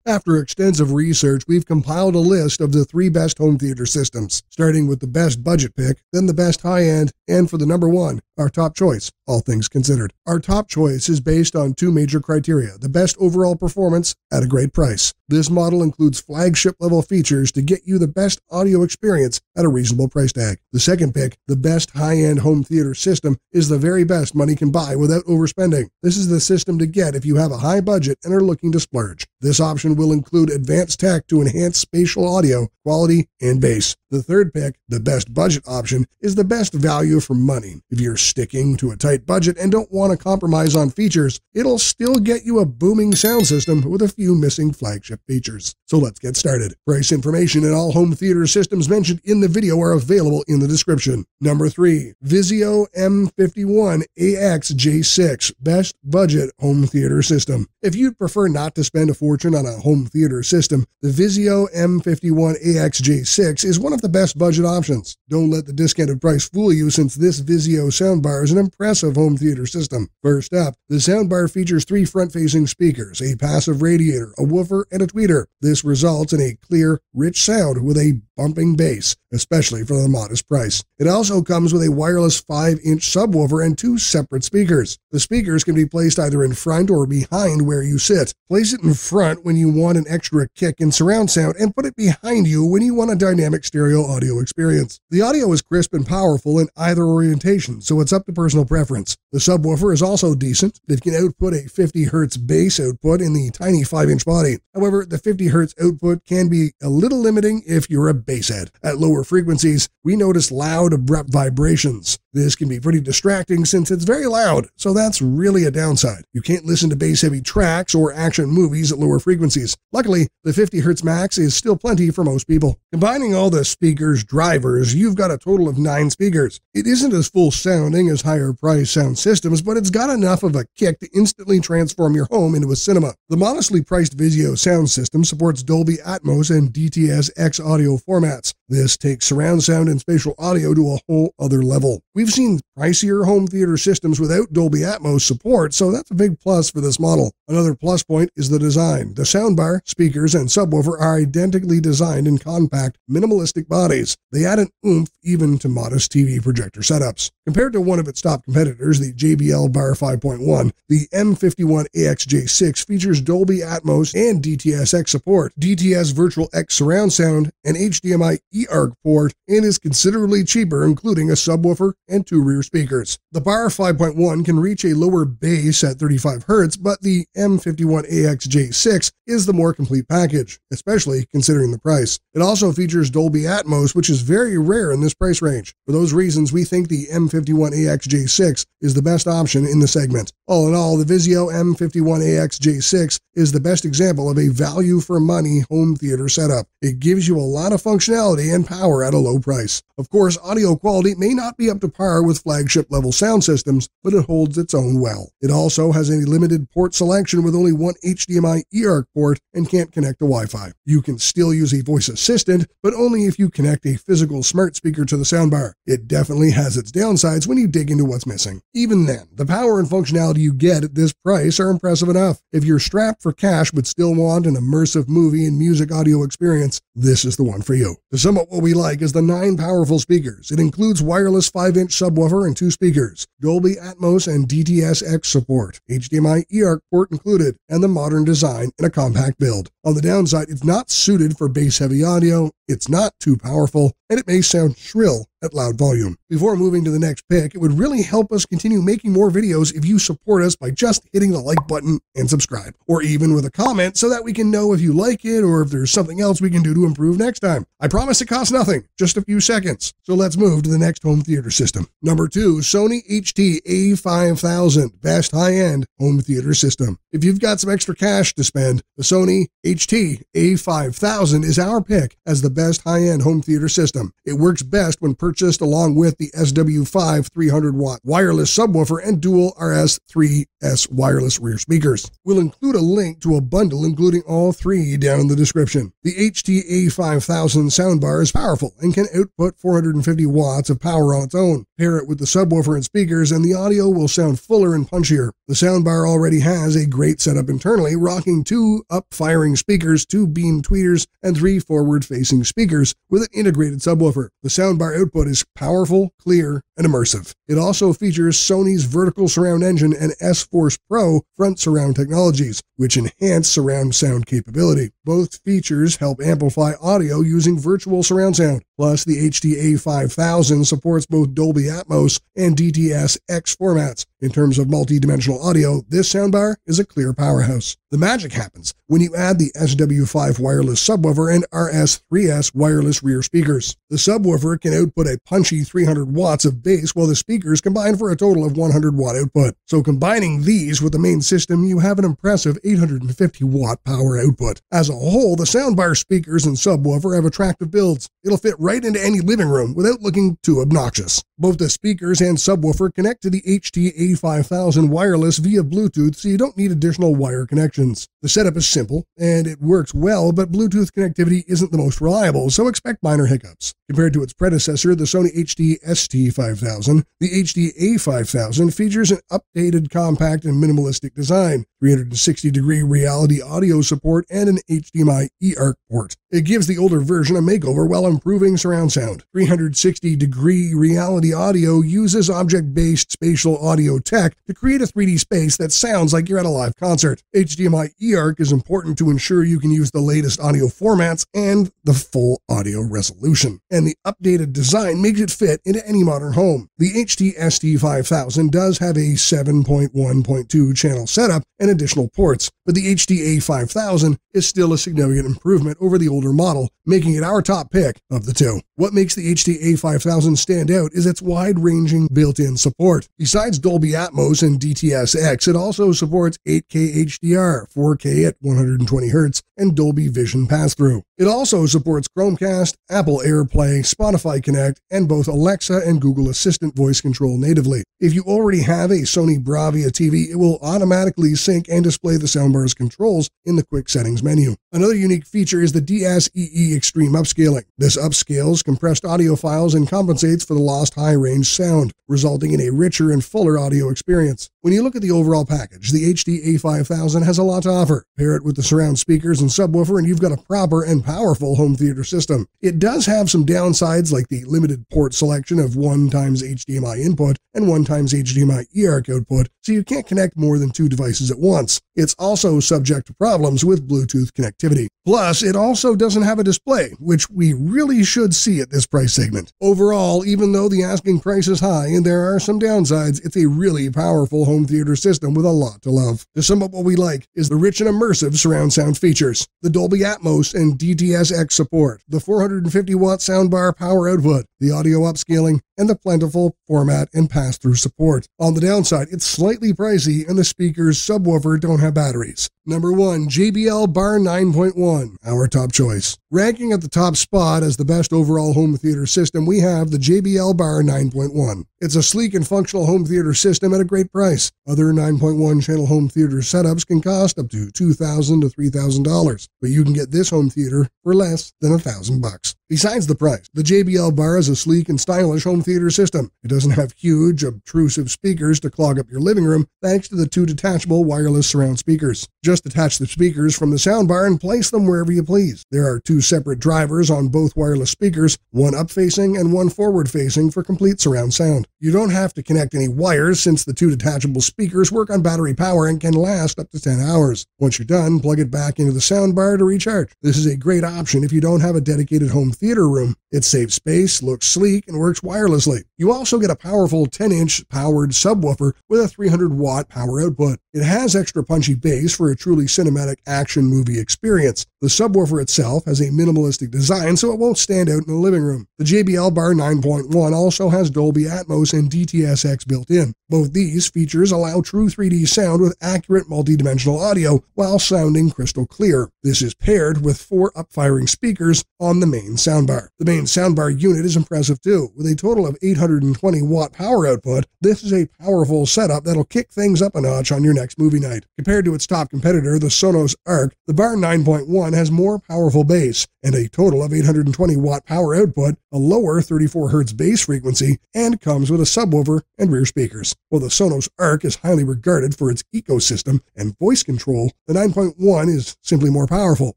After extensive research, we've compiled a list of the 3 best home theater systems, starting with the best budget pick, then the best high-end, and for the number 1, our top choice, all things considered. Our top choice is based on 2 major criteria: the best overall performance at a great price. This model includes flagship-level features to get you the best audio experience at a reasonable price tag. The second pick, the best high-end home theater system, is the very best money can buy without overspending. This is the system to get if you have a high budget and are looking to splurge. This option will include advanced tech to enhance spatial audio, quality, and bass. The third pick, the best budget option, is the best value for money. If you're sticking to a tight budget and don't want to compromise on features, it'll still get you a booming sound system with a few missing flagship features. So let's get started. Price information and all home theater systems mentioned in the video are available in the description. Number 3, Vizio M51AX-J6, best budget home theater system. If you'd prefer not to spend a fortune on a home theater system, the Vizio M51AX-J6 is one of the best budget options. Don't let the discounted price fool you, since this Vizio soundbar is an impressive home theater system. First up, the soundbar features 3 front-facing speakers, a passive radiator, a woofer, and a tweeter. This results in a clear, rich sound with a bumping bass, especially for the modest price. It also comes with a wireless 5-inch subwoofer and 2 separate speakers. The speakers can be placed either in front or behind where you sit. Place it in front when you want an extra kick in surround sound, and put it behind you when you want a dynamic stereo audio experience. The audio is crisp and powerful in either orientation, so it's up to personal preference. The subwoofer is also decent. It can output a 50 Hz bass output in the tiny 5-inch body. However, the 50 Hz output can be a little limiting if you're a basshead. At lower frequencies, we notice loud, abrupt vibrations. This can be pretty distracting since it's very loud, so that's really a downside. You can't listen to bass-heavy tracks or action movies at lower frequencies. Luckily, the 50 Hz max is still plenty for most people. Combining all the speakers' drivers, you've got a total of 9 speakers. It isn't as full sounding as higher price sound systems, but it's got enough of a kick to instantly transform your home into a cinema. The modestly priced Vizio sound system supports Dolby Atmos and DTS-X audio formats. This takes surround sound and spatial audio to a whole other level. We've seen pricier home theater systems without Dolby Atmos support, so that's a big plus for this model. Another plus point is the design. The soundbar, speakers, and subwoofer are identically designed in compact, minimalistic bodies. They add an oomph even to modest TV projector setups. Compared to one of its top competitors, the JBL Bar 5.1, the M51AX-J6 features Dolby Atmos and DTS-X support, DTS Virtual X surround sound, an HDMI eARC port, and is considerably cheaper, including a subwoofer and 2 rear speakers. The Bar 5.1 can reach a lower bass at 35 Hz, but the M51AX-J6 is the more complete package, especially considering the price. It also features Dolby Atmos, which is very rare in this price range. For those reasons, we think the M51AX-J6 is the best option in the segment. All in all, the Vizio M51AX-J6 is the best example of a value-for-money home theater setup. It gives you a lot of functionality and power at a low price. Of course, audio quality may not be up to par with flagship-level sound systems, but it holds its own well. It also has a limited port selection with only 1 HDMI eARC port and can't connect to Wi-Fi. You can still use a voice assistant, but only if you connect a physical smart speaker to the soundbar. It definitely has its downsides when you dig into what's missing. Even then, the power and functionality you get at this price are impressive enough. If you're strapped for cash but still want an immersive movie and music audio experience, this is the one for you. To sum up what we like is the 9 powerful speakers. It includes wireless 5-inch subwoofer and 2 speakers, Dolby Atmos and DTS-X support, HDMI eARC port included, and the modern design in a compact build. On the downside, it's not suited for bass-heavy audio, it's not too powerful, and it may sound shrill at loud volume. Before moving to the next pick, it would really help us continue making more videos if you support us by just hitting the like button and subscribe, or even with a comment so that we can know if you like it or if there's something else we can do to improve next time. I promise it costs nothing, just a few seconds. So let's move to the next home theater system. Number 2, Sony HT-A5000, best high-end home theater system. If you've got some extra cash to spend, the Sony HT-A5000 is our pick as the best high-end home theater system. It works best when purchased along with the SW5 300-watt wireless subwoofer and dual RS3 HTS wireless rear speakers. We'll include a link to a bundle including all three down in the description. The HT-A5000 soundbar is powerful and can output 450 watts of power on its own. Pair it with the subwoofer and speakers and the audio will sound fuller and punchier. The soundbar already has a great setup internally, rocking 2 up-firing speakers, 2 beam tweeters, and 3 forward-facing speakers with an integrated subwoofer. The soundbar output is powerful, clear, and immersive. It also features Sony's vertical surround engine and S-Force Pro front surround technologies, which enhance surround sound capability. Both features help amplify audio using virtual surround sound. Plus, the HT-A5000 supports both Dolby Atmos and DTS-X formats. In terms of multi-dimensional audio, this soundbar is a clear powerhouse. The magic happens when you add the SW5 wireless subwoofer and RS3S wireless rear speakers. The subwoofer can output a punchy 300 watts of bass, while the speakers combine for a total of 100 watt output. So combining these with the main system, you have an impressive 850 watt power output. As a whole, the soundbar, speakers, and subwoofer have attractive builds. It'll fit right into any living room without looking too obnoxious. Both the speakers and subwoofer connect to the HT-A5000 wireless via Bluetooth, so you don't need additional wire connections. The setup is simple, and it works well, but Bluetooth connectivity isn't the most reliable, so expect minor hiccups. Compared to its predecessor, the Sony HD-ST5000, the HD-A5000 features an updated, compact, and minimalistic design, 360-degree reality audio support, and an HDMI eARC port. It gives the older version a makeover while improving surround sound. 360-degree reality audio uses object-based spatial audio tech to create a 3D space that sounds like you're at a live concert. HDMI eARC is important to ensure you can use the latest audio formats and the full audio resolution. And the updated design makes it fit into any modern home. The HD-ST5000 does have a 7.1.2 channel setup and additional ports, but the HD-A5000 is still a significant improvement over the older model, making it our top pick of the two. What makes the HD-A5000 stand out is its wide-ranging built-in support. Besides Dolby Atmos and DTS-X, it also supports 8K HDR, 4K at 120 Hz, and Dolby Vision pass-through. It also supports Chromecast, Apple AirPlay, Spotify Connect, and both Alexa and Google Assistant voice control natively. If you already have a Sony Bravia TV, it will automatically sync and display the soundbar's controls in the quick settings menu. Another unique feature is the DSEE Extreme Upscaling. This upscales compressed audio files and compensates for the lost high-range sound, resulting in a richer and fuller audio experience. When you look at the overall package, the HD-A5000 has a lot to offer. Pair it with the surround speakers and subwoofer, and you've got a proper and powerful home theater system. It does have some downsides, like the limited port selection of 1x HDMI input and 1x HDMI eARC output, so you can't connect more than 2 devices at once. It's also subject to problems with Bluetooth connectivity. Plus, it also doesn't have a display, which we really should see at this price segment. Overall, even though the asking price is high and there are some downsides, it's a really powerful home theater system with a lot to love. To sum up what we like is the rich and immersive surround sound features, the Dolby Atmos and DTS-X support, the 450 watt soundbar power output, the audio upscaling, and the plentiful format and pass-through support. On the downside, it's slightly pricey and the speaker's subwoofer don't have batteries. Number 1, JBL Bar 9.1, our top choice. Ranking at the top spot as the best overall home theater system, we have the JBL Bar 9.1. It's a sleek and functional home theater system at a great price. Other 9.1 channel home theater setups can cost up to $2,000 to $3,000, but you can get this home theater for less than $1,000. Besides the price, the JBL Bar is a sleek and stylish home theater system. It doesn't have huge, obtrusive speakers to clog up your living room thanks to the 2 detachable wireless surround speakers. Just detach the speakers from the soundbar and place them wherever you please. There are 2 separate drivers on both wireless speakers, one up-facing and one forward-facing for complete surround sound. You don't have to connect any wires since the 2 detachable speakers work on battery power and can last up to 10 hours. Once you're done, plug it back into the soundbar to recharge. This is a great option if you don't have a dedicated home theater room. It saves space, looks sleek, and works wirelessly. You also get a powerful 10-inch powered subwoofer with a 300 watt power output. It has extra punchy bass for a truly cinematic action movie experience. The subwoofer itself has a minimalistic design, so it won't stand out in the living room. The JBL Bar 9.1 also has Dolby Atmos and DTS:X built in. Both these features allow true 3D sound with accurate multidimensional audio while sounding crystal clear. This is paired with 4 up-firing speakers on the main soundbar. The main soundbar unit is impressive too. With a total of 820 watt power output, this is a powerful setup that'll kick things up a notch on your next movie night. Compared to its top competitor, the Sonos Arc, the Bar 9.1 has more powerful bass and a total of 820 watt power output, a lower 34 Hz bass frequency, and comes with a subwoofer and rear speakers. While the Sonos Arc is highly regarded for its ecosystem and voice control, the 9.1 is simply more powerful.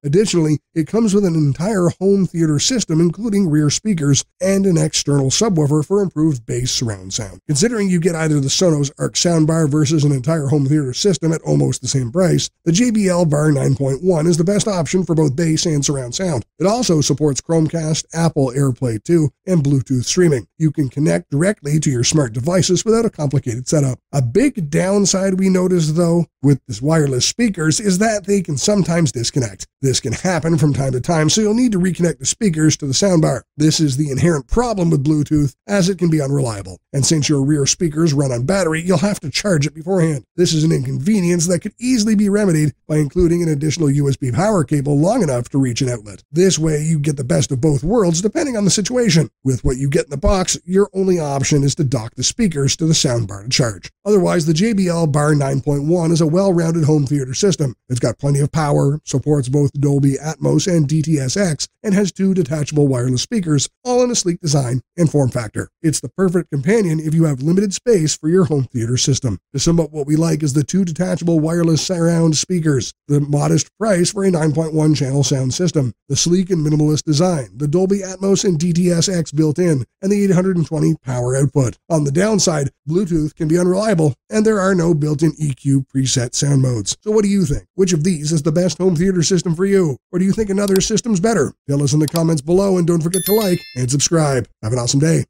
Additionally, it comes with an entire home theater system including rear speakers and an external subwoofer for improved bass surround sound. Considering you get either the Sonos Arc soundbar versus an entire home theater system at almost the same price, the JBL Bar 9.1 is the best option for both bass and surround sound. It also supports Chromecast, Apple AirPlay 2, and Bluetooth streaming. You can connect directly to your smart devices without a complicated setup. A big downside we noticed, though, with these wireless speakers is that they can sometimes disconnect. This can happen from time to time, so you'll need to reconnect the speakers to the soundbar. This is the inherent problem with Bluetooth, as it can be unreliable. And since your rear speakers run on battery, you'll have to charge it beforehand. This is an inconvenience that could easily be remedied by including an additional USB power cable long enough to reach an outlet. This way, you get the best of both worlds depending on the situation. With what you get in the box, your only option is to dock the speakers to the soundbar to charge. Otherwise, the JBL Bar 9.1 is a well-rounded home theater system. It's got plenty of power, supports both Dolby Atmos and DTS:X, and has 2 detachable wireless speakers, all in a sleek design and form factor. It's the perfect companion if you have limited space for your home theater system. To sum up what we like is the 2 detachable wireless surround speakers, the modest price for a 9.1 channel sound system, the sleek and minimalist design, the Dolby Atmos and DTS:X built in, and the 820 power output. On the downside, Bluetooth can be unreliable, and there are no built-in EQ preset sound modes. So what do you think? Which of these is the best home theater system for you? Or do you think another system's better? Tell us in the comments below, and don't forget to like and subscribe. Have an awesome day.